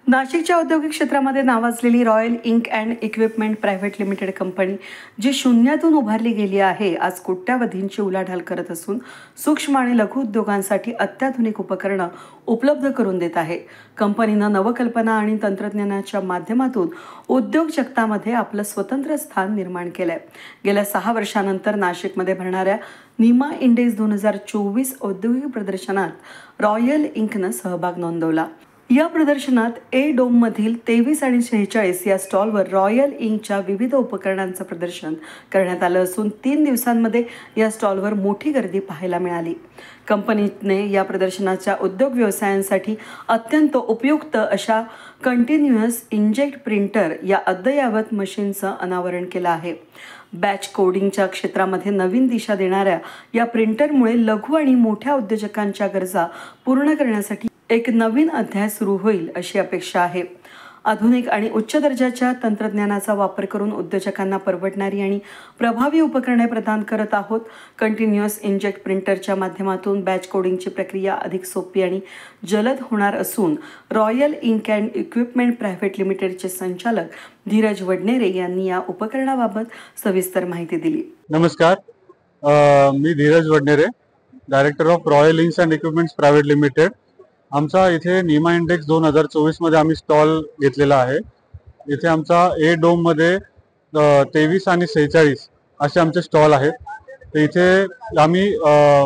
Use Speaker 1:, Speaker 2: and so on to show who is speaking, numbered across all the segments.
Speaker 1: नाशिकच्या औद्योगिक क्षेत्रामध्ये नावाजलेली Royal Ink and Equipment Private Limited company जी शून्यातून उभारली गेली आहे, आज कोट्यावधींची उलाढाल करत असून सूक्ष्म आणि लघु उद्योगांसाठी अत्याधुनिक उपकरणं उपलब्ध करून देत आहे. कंपनीनं नवकल्पना आणि तंत्रज्ञानाच्या माध्यमातून उद्योग जगतामध्ये आपलं स्वतंत्र स्थान निर्माण केलंय. गेल्या 6 वर्षांनंतर नाशिकमध्ये भरणाऱ्या निमा इंडेक्स 2024 औद्योगिक प्रदर्शनात रॉयल इंकनं सहभाग नोंदवला. या प्रदर्शनात ए डोममधील 23 आणि 46 या स्टॉलवर रॉयल इंकच्या विविध उपकरणांचं प्रदर्शन करण्यात आलं असून 3 दिवसांमध्ये या स्टॉलवर मोठी गर्दी पाहायला मिळाली. कंपनीने या प्रदर्शनाच्या उद्योग व्यवसायांसाठी अत्यंत उपयुक्त अशा कंटिन्युअस इंजेक्ट प्रिंटर या अद्ययावत मशीनचं अनावरण केलं आहे. बॅच कोडिंगच्या क्षेत्रामध्ये नवीन दिशा देणाऱ्या या प्रिंटरमुळे लघु आणि मोठ्या उद्योजकांच्या गरजा पूर्ण करण्यासाठी एक नवीन अध्याय सुरू होईल अशी अपेक्षा आहे. आधुनिक आणि उच्च दर्जाच्या तंत्रज्ञानाचा वापर करून उद्योजकांना परवडणारी आणि प्रभावी उपकरणे प्रदान करत आहोत. कंटिन्युअस इंजेक्ट प्रिंटरच्या माध्यमातून बॅच कोडिंगची प्रक्रिया अधिक सोपी आणि जलद होणार असून Royal Ink and Equipment Private लिमिटेडचे संचालक धीरज वडनेरे यांनी या उपकरणाबाबत सविस्तर माहिती दिली.
Speaker 2: नमस्कार, मी Dheeraj Wadnere, director of Royal Inks and Equipments Private Limited. आमचा इथे निमा इंडेक्स 2024 मध्ये आम्ही स्टॉल घेतलेला आहे. इथे आमचा ए डोम मध्ये 23 आणि 46 असे आमचे स्टॉल आहेत. तर इथे आम्ही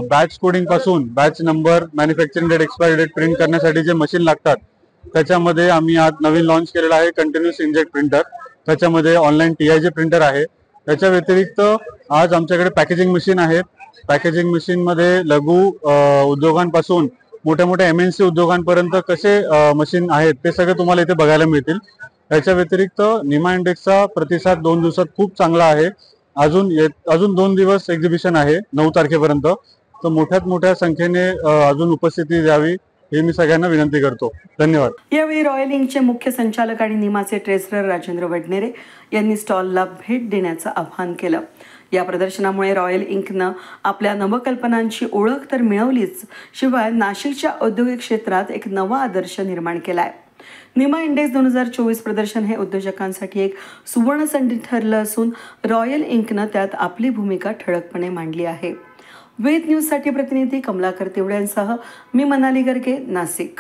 Speaker 2: बॅच कोडिंग पासून batch number, manufacturing date, expiry date print करण्यासाठी जे मशीन लागतात त्याच्यामध्ये आम्ही आज नवीन लॉन्च केलेला आहे कंटिन्युअस इंजेक्ट प्रिंटर. त्याच्यामध्ये ऑनलाईन TIG प्रिंटर आहे. त्याच्या व्यतिरिक्त आज आमच्याकडे पॅकेजिंग मशीन आहेत. पॅकेजिंग मशीन मध्ये लघु उद्योगांपासून मोठ्या मोठ्या MNC उद्योगांपर्यंत कसे मशीन आहेत ते सगळे तुम्हाला इथे बघायला मिळतील. याच्या व्यतिरिक्त निमा इंडेक्सचा प्रतिसाद 2 दिवसात खूप चांगला आहे. अजून 2 दिवस एक्झिबिशन आहे 9 तारखेपर्यंत. तर मोठ्या संख्येने अजून उपस्थिती द्यावी हे मी सगळ्यांना विनंती करतो. धन्यवाद.
Speaker 1: यावेळी रॉयल इंकचे मुख्य संचालक आणि निमाचे ट्रेझरर राजेंद्र वडनेरे यांनी स्टॉलला भेट देण्याचं आवाहन केलं. या प्रदर्शनामुळे रॉयल इंकनं आपल्या नवकल्पनांची ओळख तर मिळवलीच, शिवाय नाशिकच्या औद्योगिक क्षेत्रात एक नवा आदर्श निर्माण केलाय. निमा इंडेक्स 2024 प्रदर्शन हे उद्योजकांसाठी एक सुवर्ण संधी ठरलं असून रॉयल इंकनं त्यात आपली भूमिका ठळकपणे मांडली आहे. वेद न्यूजसाठी प्रतिनिधी कमलाकर तिवड्यांसह मी मनाली गर्गे, नाशिक.